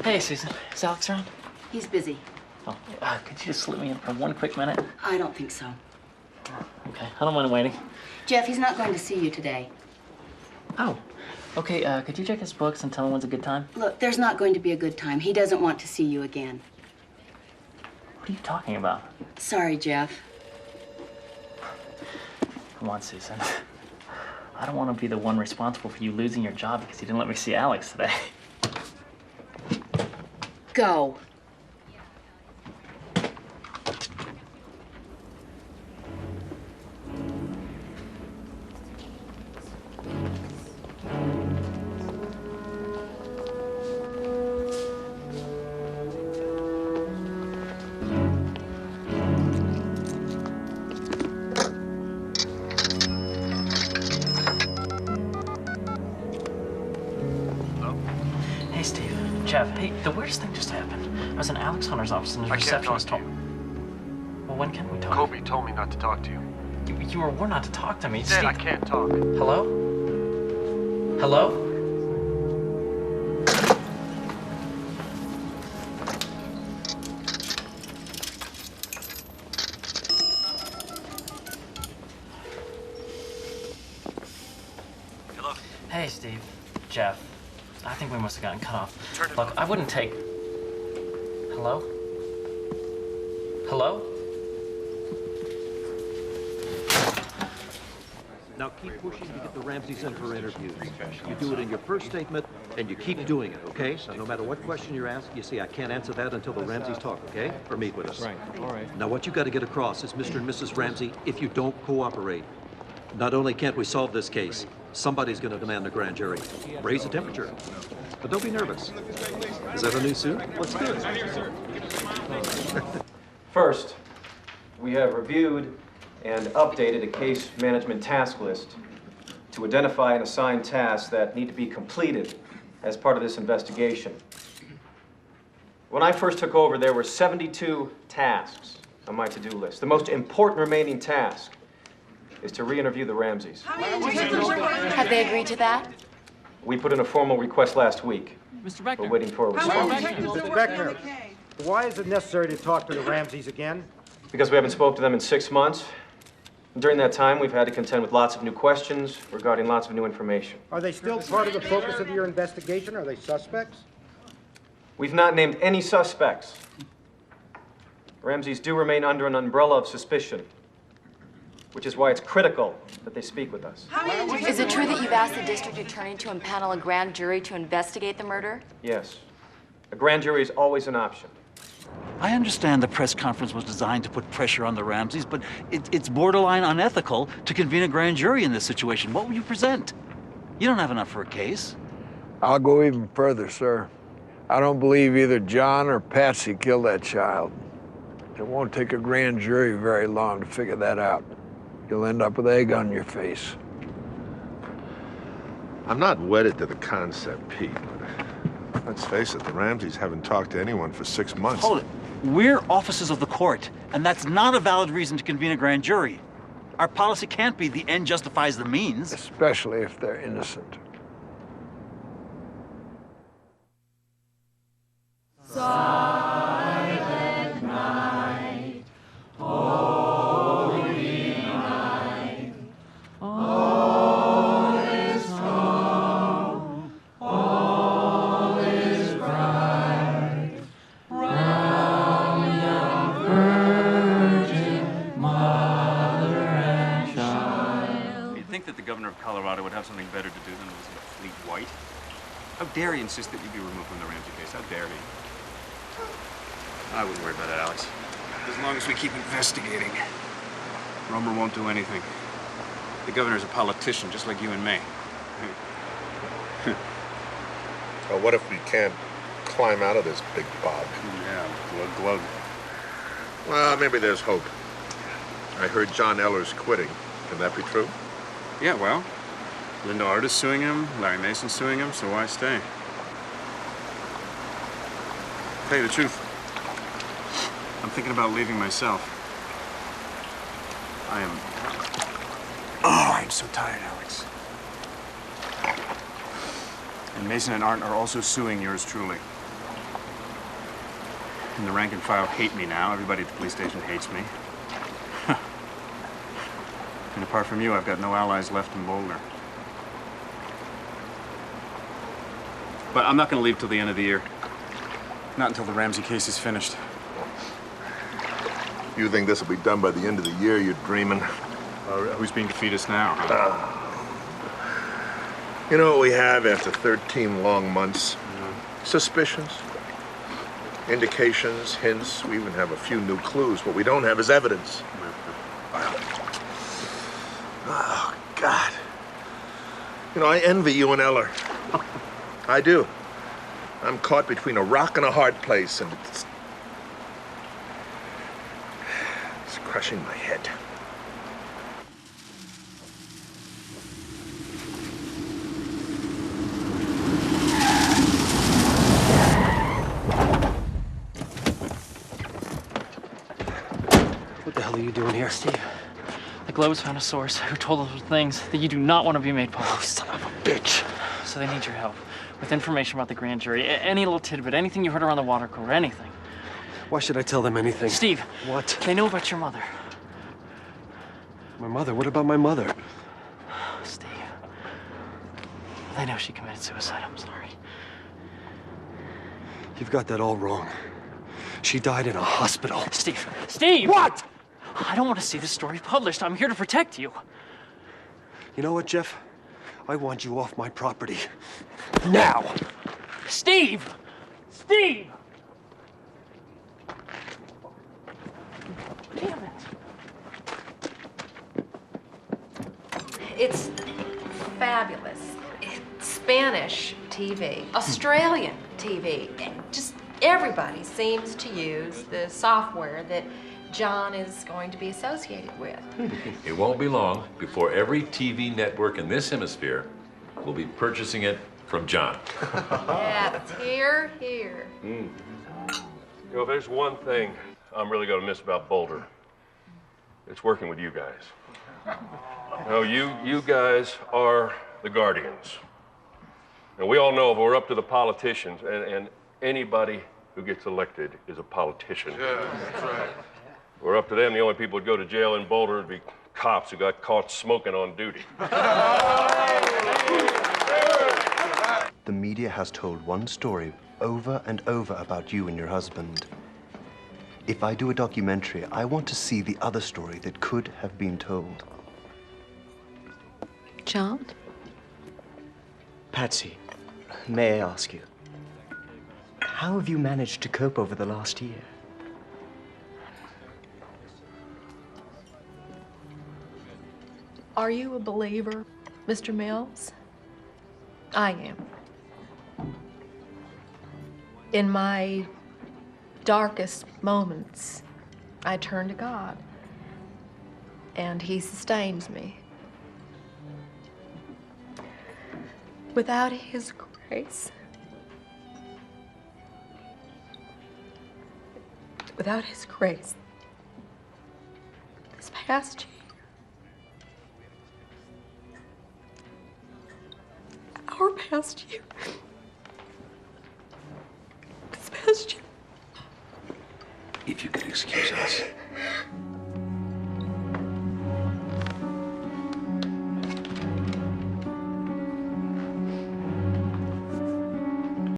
Hey, Susan. Is Alex around? He's busy. Oh, could you just slip me in for one quick minute? I don't think so. Okay, I don't mind waiting. Jeff, he's not going to see you today. Oh, okay, could you check his books and tell him when's a good time? Look, there's not going to be a good time. He doesn't want to see you again. What are you talking about? Sorry, Jeff. Come on, Susan. I don't want to be the one responsible for you losing your job because you didn't let me see Alex today. Go. Hey, Steve. Jeff, hey, the weirdest thing just happened. I was in Alex Hunter's office and his receptionist told me. Well, when can we talk? Kobe told me not to talk to you. You were warned not to talk to me. He said Steve. I can't talk. Hello? Hello? Hello? Hey, Steve. Jeff. I think we must have gotten cut off. Turn it Look, off. I wouldn't take... Hello? Hello? Now keep pushing to get the Ramseys in for interviews. You do it in your first statement, and you keep doing it, okay? So no matter what question you're asked, you see, I can't answer that until the Ramseys talk, okay? Or meet with us. Right, all right. Now what you got to get across is, Mr. and Mrs. Ramsey, if you don't cooperate, not only can't we solve this case, somebody's going to demand a grand jury. Raise the temperature. But don't be nervous. Is that a new suit? What's good? First, we have reviewed and updated a case management task list to identify and assign tasks that need to be completed as part of this investigation. When I first took over, there were 72 tasks on my to-do list. The most important remaining task is to re-interview the Ramseys. Have they agreed to that? We put in a formal request last week. Mr. We're Beckner. waiting for a response. Mr. Beckner, why is it necessary to talk to the Ramseys again? Because we haven't spoke to them in 6 months. During that time, we've had to contend with lots of new questions regarding lots of new information. Are they still part of the focus of your investigation? Are they suspects? We've not named any suspects. Ramseys do remain under an umbrella of suspicion, which is why it's critical that they speak with us. Is it true that you've asked the district attorney to impanel a grand jury to investigate the murder? Yes. A grand jury is always an option. I understand the press conference was designed to put pressure on the Ramseys, but it's borderline unethical to convene a grand jury in this situation. What will you present? You don't have enough for a case. I'll go even further, sir. I don't believe either John or Patsy killed that child. It won't take a grand jury very long to figure that out. You'll end up with egg on your face. I'm not wedded to the concept, Pete, but let's face it, the Ramseys haven't talked to anyone for 6 months. Hold it. We're officers of the court, and that's not a valid reason to convene a grand jury. Our policy can't be the end justifies the means. Especially if they're innocent. You'd think that the governor of Colorado would have something better to do than listen to Fleet White. How dare he insist that you be removed from the Ramsey case? How dare he? I wouldn't worry about it, Alex. As long as we keep investigating, Romer won't do anything. The governor's a politician, just like you and me. Well, what if we can't climb out of this big bog? Yeah, glug glug. Well, maybe there's hope. I heard John Eller's quitting. Can that be true? Yeah, well, Linda Art is suing him, Larry Mason's suing him, so why stay? Tell you the truth, I'm thinking about leaving myself. I'm so tired, Alex. And Mason and Art are also suing yours truly. And the rank and file hate me now. Everybody at the police station hates me. And apart from you, I've got no allies left in Boulder. But I'm not going to leave till the end of the year. Not until the Ramsey case is finished. You think this will be done by the end of the year? You're dreaming. Who's being defeatist now? You know what we have after 13 long months? Suspicions, indications, hints. We even have a few new clues. What we don't have is evidence. Oh, God. You know, I envy you and Eller. I do. I'm caught between a rock and a hard place, and it's crushing my head. What the hell are you doing here? Steve, the Globe's found a source who told us things that you do not want to be made public. Oh, son of a bitch. So they need your help with information about the grand jury. Any little tidbit, anything you heard around the water cooler, anything. Why should I tell them anything? Steve. What? They know about your mother. My mother? What about my mother? Steve. They know she committed suicide. I'm sorry. You've got that all wrong. She died in a hospital. Steve! Steve! What? I don't want to see this story published. I'm here to protect you. You know what, Jeff? I want you off my property. Now! Steve! Steve! Damn it. It's fabulous. It's Spanish TV, Australian TV. Just everybody seems to use the software that John is going to be associated with. It won't be long before every TV network in this hemisphere will be purchasing it from John. Yes, here, here. You know, if there's one thing I'm really going to miss about Boulder, it's working with you guys. You know, you guys are the guardians. And we all know if we're up to the politicians, and anybody who gets elected is a politician. Yeah, that's right. We're up to them. The only people who'd go to jail in Boulder would be cops who got caught smoking on duty. The media has told one story over and over about you and your husband. If I do a documentary, I want to see the other story that could have been told. John? Patsy, may I ask you, how have you managed to cope over the last year? Are you a believer, Mr. Mills? I am. In my darkest moments, I turn to God, and He sustains me. Without His grace, this past year, our past year, this past year. If you could excuse us.